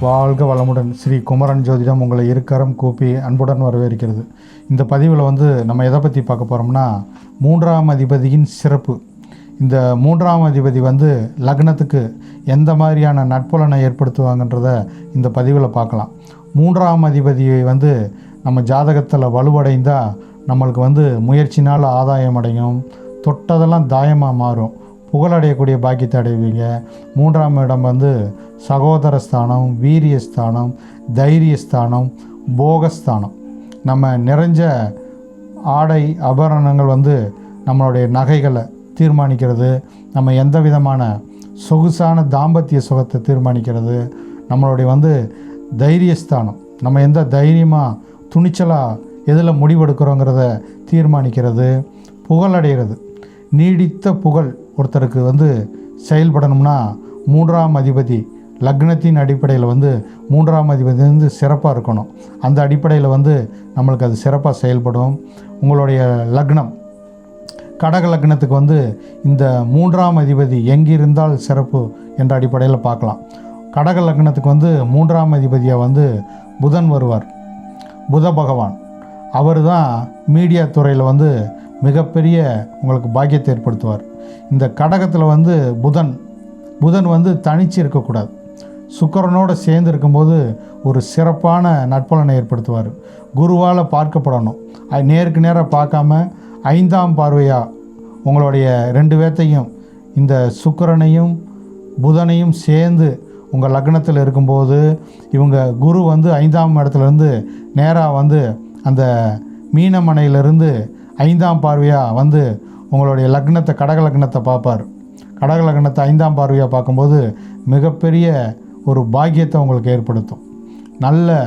வாழ்க வளமுடன். ஸ்ரீ குமரன் ஜோதிடம் உங்களை இருக்கரம் கூப்பி அன்புடன் வரவேற்கிறது. இந்த பதிவில் நம்ம எதை பற்றி பார்க்க போகிறோம்னா, மூன்றாம் அதிபதியின் சிறப்பு. இந்த மூன்றாம் அதிபதி லக்னத்துக்கு எந்த மாதிரியான நட்புலனை ஏற்படுத்துவாங்கன்றத இந்த பதிவில் பார்க்கலாம். மூன்றாம் அதிபதியை நம்ம ஜாதகத்தில் வலுவடைந்தால் நம்மளுக்கு முயற்சினால் ஆதாயம் அடையும், தொட்டதெல்லாம் தாயமாக மாறும், புகழடையக்கூடிய பாக்கியத்தை அடைவீங்க. மூன்றாம் இடம் சகோதரஸ்தானம், வீரியஸ்தானம், தைரியஸ்தானம், போகஸ்தானம். நம்ம நிறைஞ்ச ஆடை ஆபரணங்கள் நம்மளுடைய நகைகளை தீர்மானிக்கிறது, நம்ம எந்த விதமான சொகுசான தாம்பத்திய சுகத்தை தீர்மானிக்கிறது. நம்மளுடைய தைரியஸ்தானம், நம்ம எந்த தைரியமாக துணிச்சலாக எதில் முடிவெடுக்கிறோங்கிறத தீர்மானிக்கிறது. புகழடைகிறது, நீடித்த புகழ் ஒருத்தருக்கு செயல்படணும்னா மூன்றாம் அதிபதி லக்னத்தின் அடிப்படையில் மூன்றாம் அதிபதி சிறப்பாக இருக்கணும். அந்த அடிப்படையில் நம்மளுக்கு அது சிறப்பாக செயல்படும். உங்களுடைய லக்னம் கடக லக்னத்துக்கு இந்த மூன்றாம் அதிபதி எங்கிருந்தால் சிறப்பு என்ற அடிப்படையில் பார்க்கலாம். கடக லக்னத்துக்கு மூன்றாம் அதிபதியாக புதன் வருவார். புத பகவான் அவர் தான் மீடியா துறையில் மிகப்பெரிய உங்களுக்கு பாக்கியத்தை ஏற்படுத்துவார். இந்த கடகத்தில் புதன் தனிச்சு இருக்கக்கூடாது, சுக்கிரனோடு சேர்ந்து இருக்கும்போது ஒரு சிறப்பான நட்பலனை ஏற்படுத்துவார். குருவால் பார்க்கப்படணும், நேருக்கு நேராக பார்க்காம 5ஆம் பார்வையாக உங்களுடைய 2 பேர்த்தையும், இந்த சுக்கிரனையும் புதனையும் சேர்ந்து உங்கள் லக்னத்தில் இருக்கும்போது இவங்க குரு 5ஆம் இடத்துலேருந்து நேராக அந்த மீனமனையிலிருந்து 5ஆம் பார்வையாக உங்களுடைய லக்னத்தை, கடக லக்னத்தை பார்ப்பார். கடக லக்னத்தை 5ஆம் பார்வையாக பார்க்கும்போது மிகப்பெரிய ஒரு பாக்கியத்தை உங்களுக்கு ஏற்படுத்தும். நல்ல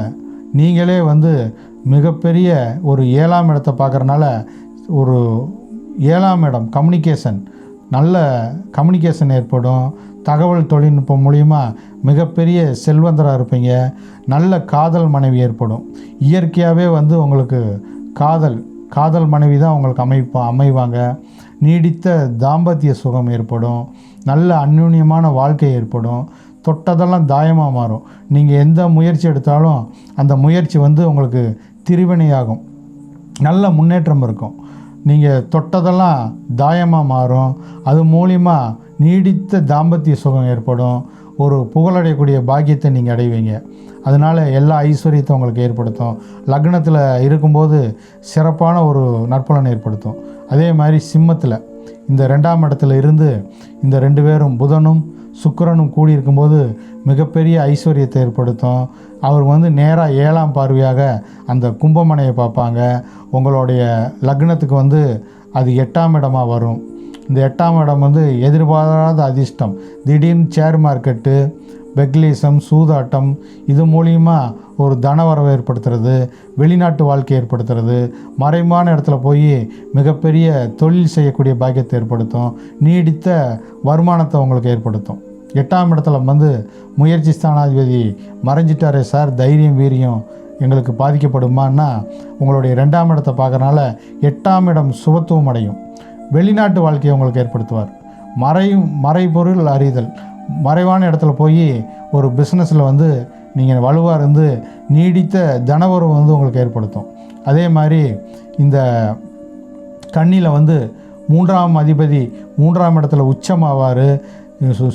நீங்களே மிகப்பெரிய ஒரு 7ஆம் இடத்தை பார்க்குறனால ஒரு 7ஆம் இடம் கம்யூனிகேஷன், நல்ல கம்யூனிகேஷன் ஏற்படும். தகவல் தொழில்நுட்பம் மூலிமா மிகப்பெரிய செல்வந்தராக இருப்பீங்க. நல்ல காதல் மனைவி ஏற்படும். இயற்கையாகவே உங்களுக்கு காதல் மனைவி தான் உங்களுக்கு அமைவாங்க. நீடித்த தாம்பத்திய சுகம் ஏற்படும். நல்ல அந்யூன்யமான வாழ்க்கை ஏற்படும். தொட்டதெல்லாம் தாயமாக மாறும். நீங்கள் எந்த முயற்சி எடுத்தாலும் அந்த முயற்சி உங்களுக்கு திருவினையாகும். நல்ல முன்னேற்றம் இருக்கும். நீங்கள் தொட்டதெல்லாம் தாயமாக மாறும். அது மூலிமா நீடித்த தாம்பத்திய சுகம் ஏற்படும். ஒரு புகழடையக்கூடிய பாக்கியத்தை நீங்கள் அடைவீங்க. அதனால் எல்லா ஐஸ்வர்யத்தை உங்களுக்கு ஏற்படுத்தும். லக்னத்தில் இருக்கும்போது சிறப்பான ஒரு நற்பலனை ஏற்படுத்தும். அதே மாதிரி சிம்மத்தில் இந்த 2ஆம் இடத்துல இருந்து இந்த 2 பேரும் புதனும் சுக்கிரனும் கூடியிருக்கும்போது மிகப்பெரிய ஐஸ்வர்யத்தை ஏற்படுத்தும். அவர் நேராக 7ஆம் பார்வையாக அந்த கும்பமனையை பார்ப்பாங்க. உங்களுடைய லக்னத்துக்கு அது 8ஆம் இடமாக வரும். இந்த 8ஆம் இடம் எதிர்பாராத அதிர்ஷ்டம், திடீர்னு ஷேர் மார்க்கெட்டு, பெக்லீசம், சூதாட்டம், இது மூலிமா ஒரு தனவரவை ஏற்படுத்துறது, வெளிநாட்டு வாழ்க்கை ஏற்படுத்துறது, மறைமான இடத்துல போய் மிகப்பெரிய தொழில் செய்யக்கூடிய பாக்கியத்தை ஏற்படுத்தும். நீடித்த வருமானத்தை உங்களுக்கு ஏற்படுத்தும். 8ஆம் இடத்துல முயற்சி ஸ்தானாதிபதி மறைஞ்சிட்டாரே சார், தைரியம் வீரியம் எங்களுக்கு பாதிக்கப்படுமான்னா, உங்களுடைய 2ஆம் இடத்தை பார்க்கறனால 8ஆம் இடம் சுபத்துவம் அடையும். வெளிநாட்டு வாழ்க்கையை உங்களுக்கு ஏற்படுத்துவார். மறைபொருள் அறிதல், மறைவான இடத்துல போய் ஒரு பிஸ்னஸில் நீங்கள் வலுவாக இருந்து நீடித்த தனவரவு உங்களுக்கு ஏற்படுத்தும். அதே மாதிரி இந்த கன்னியில் 3ஆம் அதிபதி 3ஆம் இடத்துல உச்சமாவார்.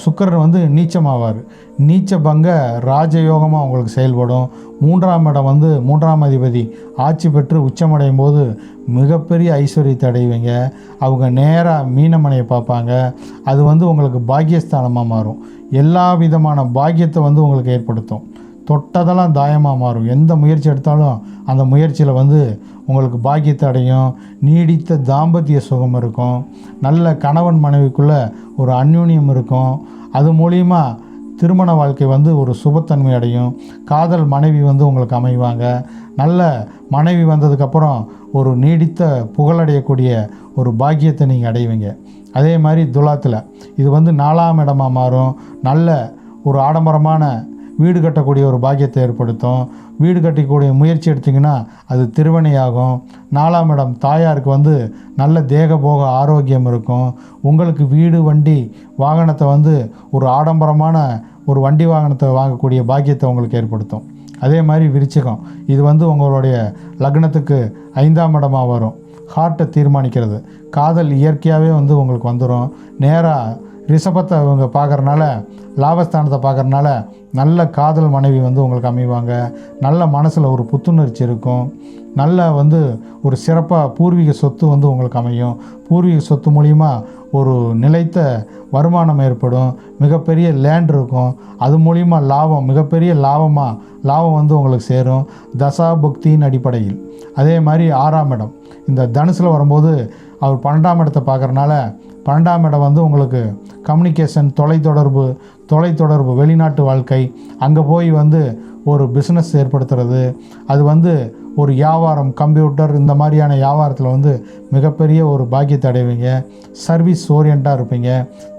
சுக்கிரன் நீச்சமாவார். நீச்ச பங்க ராஜயோகமாக உங்களுக்கு செயல்படும். 3ஆம் இடம் 3ஆம் அதிபதி ஆட்சி பெற்று உச்சமடையும் போது மிகப்பெரிய ஐஸ்வர்யத்தை அடைவீங்க. அவங்க நேராக மீனமனையை பார்ப்பாங்க. அது உங்களுக்கு பாக்கியஸ்தானமாக மாறும். எல்லா விதமான பாக்கியத்தை உங்களுக்கு ஏற்படுத்தும். தொட்டதெல்லாம் தாயமாக மாறும். எந்த முயற்சி எடுத்தாலும் அந்த முயற்சியில் உங்களுக்கு பாக்கியத்தை அடையும். நீடித்த தாம்பத்திய சுகம் இருக்கும். நல்ல கணவன் மனைவிக்குள்ளே ஒரு அந்யூன்யம் இருக்கும். அது மூலிமா திருமண வாழ்க்கை ஒரு சுபத்தன்மை அடையும். காதல் மனைவி உங்களுக்கு அமைவாங்க. நல்ல மனைவி வந்ததுக்கப்புறம் ஒரு நீடித்த புகழடையக்கூடிய ஒரு பாக்கியத்தை நீங்கள் அடைவீங்க. அதே மாதிரி துலாத்தில் இது 4ஆம் இடமாக மாறும். நல்ல ஒரு ஆடம்பரமான வீடு கட்டக்கூடிய ஒரு பாக்கியத்தை ஏற்படுத்தும். வீடு கட்டிக்கூடிய முயற்சி எடுத்திங்கன்னா அது திருவினையாகும். 4ஆம் இடம் தாயாருக்கு நல்ல தேக போக ஆரோக்கியம் இருக்கும். உங்களுக்கு வீடு வண்டி வாகனத்தை ஒரு ஆடம்பரமான ஒரு வண்டி வாகனத்தை வாங்கக்கூடிய பாக்கியத்தை உங்களுக்கு ஏற்படுத்தும். அதே மாதிரி விருச்சிகம், இது வந்து உங்களுடைய லக்னத்துக்கு 5ஆம் இடமாக வரும். ஹார்ட்டை தீர்மானிக்கிறது. காதல் இயற்கையாகவே வந்து உங்களுக்கு வந்துடும். நேராக ரிஷபத்தை அவங்க பார்க்குறனால, லாபஸ்தானத்தை பார்க்குறனால நல்ல காதல் மனைவி வந்து உங்களுக்கு அமைவாங்க. நல்ல மனசில் ஒரு புத்துணர்ச்சி இருக்கும். நல்ல வந்து ஒரு சிறப்பாக பூர்வீக சொத்து வந்து உங்களுக்கு அமையும். பூர்வீக சொத்து மூலிமா ஒரு நிலைத்த வருமானம் ஏற்படும். மிகப்பெரிய லேண்ட் இருக்கும். அது மூலிமா லாபம், மிகப்பெரிய லாபம் வந்து உங்களுக்கு சேரும் தசா புக்தியின் அடிப்படையில். அதே மாதிரி 6ஆம் இடம், இந்த தனுசில் வரும்போது அவர் 12ஆம் இடத்தை பார்க்குறனால, 12ஆம் இடம் வந்து உங்களுக்கு கம்யூனிகேஷன், தொலைத்தொடர்பு, வெளிநாட்டு வாழ்க்கை, அங்கே போய் வந்து ஒரு பிஸ்னஸ் ஏற்படுத்துறது, அது வந்து ஒரு வியாபாரம், கம்ப்யூட்டர் இந்த மாதிரியான வியாபாரத்தில் வந்து மிகப்பெரிய ஒரு பாக்கியத்தை அடைவீங்க. சர்வீஸ் ஓரியண்டாக இருப்பீங்க.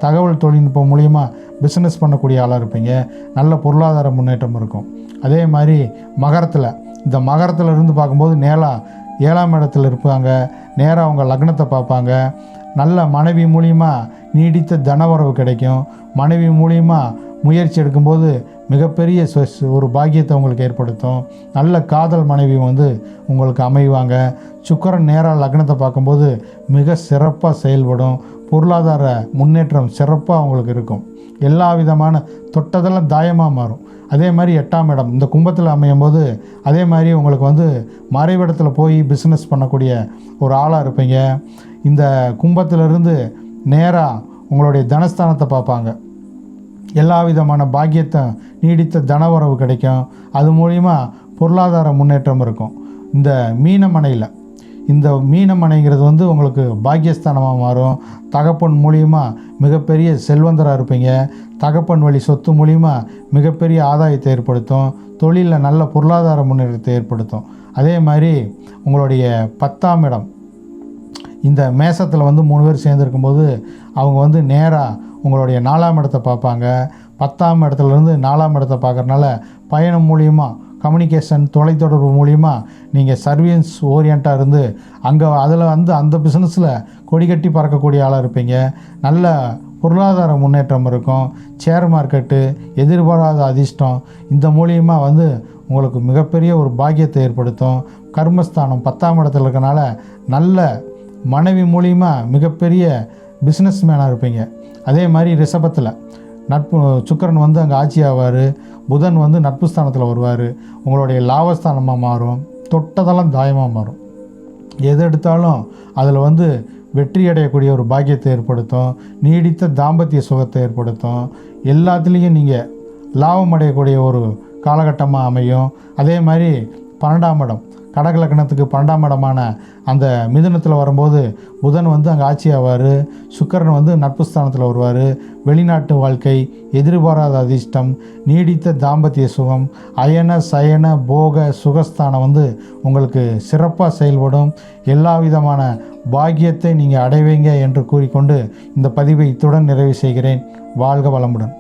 தகவல் தொழில்நுட்பம் மூலிமா பிஸ்னஸ் பண்ணக்கூடிய ஆளாக இருப்பீங்க. நல்ல பொருளாதார முன்னேற்றம் இருக்கும். அதே மாதிரி இந்த மகரத்தில் இருந்து பார்க்கும்போது 7ஆம் இடத்துல இருப்பாங்க. நேராக அவங்க லக்னத்தை பார்ப்பாங்க. நல்ல மனைவி மூலிமா நீடித்த தனவரவு கிடைக்கும். மனைவி மூலிமா முயற்சி எடுக்கும்போது மிகப்பெரிய ஒரு பாக்கியத்தை உங்களுக்கு ஏற்படுத்தும். நல்ல காதல் மனைவி வந்து உங்களுக்கு அமைவாங்க. சுக்கிரன் நேராக லக்னத்தை பார்க்கும்போது மிக சிறப்பாக செயல்படும். பொருளாதார முன்னேற்றம் சிறப்பாக உங்களுக்கு இருக்கும். எல்லா விதமான தொட்டதெல்லாம் தாயமாக மாறும். அதே மாதிரி 8ஆம் இடம் இந்த கும்பத்தில் அமையும் போது அதே மாதிரி உங்களுக்கு வந்து மறைவிடத்தில் போய் பிஸ்னஸ் பண்ணக்கூடிய ஒரு ஆளாக இருப்பீங்க. இந்த கும்பத்திலிருந்து நேராக உங்களுடைய தனஸ்தானத்தை பார்ப்பாங்க. எல்லா விதமான பாக்கியத்தை, நீடித்த தனவரவு கிடைக்கும். அது மூலிமா பொருளாதார முன்னேற்றம் இருக்கும். இந்த மீனமனைங்கிறது வந்து உங்களுக்கு பாக்கியஸ்தானமாக மாறும். தகப்பன் மூலிமா மிகப்பெரிய செல்வந்தராக இருப்பீங்க. தகப்பன் வழி சொத்து மூலிமா மிகப்பெரிய ஆதாயத்தை ஏற்படுத்தும். தொழிலில் நல்ல பொருளாதார முன்னேற்றத்தை ஏற்படுத்தும். அதே மாதிரி உங்களுடைய 10ஆம் இடம், இந்த மேசத்தில் வந்து 3 பேர் சேர்ந்துருக்கும்போது அவங்க வந்து நேராக உங்களுடைய 4ஆம் இடத்தை பார்ப்பாங்க. 10ஆம் இடத்துலேருந்து 4ஆம் இடத்தை பார்க்குறனால பயணம் மூலிமா, கம்யூனிகேஷன், தொலைத்தொடர்பு மூலிமா நீங்கள் சர்வீஸ் ஓரியண்டாக இருந்து அதில் வந்து அந்த பிஸ்னஸில் கொடி கட்டி பறக்கக்கூடிய ஆளாக இருப்பீங்க. நல்ல பொருளாதார முன்னேற்றம் இருக்கும். ஷேர் மார்க்கெட்டு, எதிர்பாராத அதிர்ஷ்டம், இந்த மூலிமா வந்து உங்களுக்கு மிகப்பெரிய ஒரு பாக்கியத்தை ஏற்படுத்தும். கர்மஸ்தானம் 10ஆம் இடத்துல இருக்கனால நல்ல மனைவி மூலிமா மிகப்பெரிய பிஸ்னஸ் மேனாக இருப்பீங்க. அதே மாதிரி ரிஷபத்தில் சுக்கிரன் வந்து அங்கே ஆட்சி ஆவார். புதன் வந்து நட்பு ஸ்தானத்தில் வருவார். உங்களுடைய லாபஸ்தானமாக மாறும். தொட்டதெல்லாம் தாயமாக மாறும். எது எடுத்தாலும் அதில் வந்து வெற்றி அடையக்கூடிய ஒரு பாக்கியத்தை ஏற்படுத்தும். நீடித்த தாம்பத்திய சுகத்தை ஏற்படுத்தும். எல்லாத்துலேயும் நீங்கள் லாபம் அடையக்கூடிய ஒரு காலகட்டமாக அமையும். அதே மாதிரி 12ஆம் இடம், கடக லக்னத்துக்கு 12ஆம் இடமான அந்த மிதுனத்தில் வரும்போது புதன் வந்து அங்கே ஆட்சி ஆவார். சுக்கிரன் வந்து நட்பு ஸ்தானத்தில் வருவார். வெளிநாட்டு வாழ்க்கை, எதிர்பாராத அதிர்ஷ்டம், நீடித்த தாம்பத்திய சுகம், அயன சயன போக சுகஸ்தானம் வந்து உங்களுக்கு சிறப்பாக செயல்படும். எல்லா விதமான பாக்கியத்தை நீங்கள் அடைவீங்க என்று கூறிக்கொண்டு இந்த பதிவை இத்துடன் நிறைவு செய்கிறேன். வாழ்க வளமுடன்.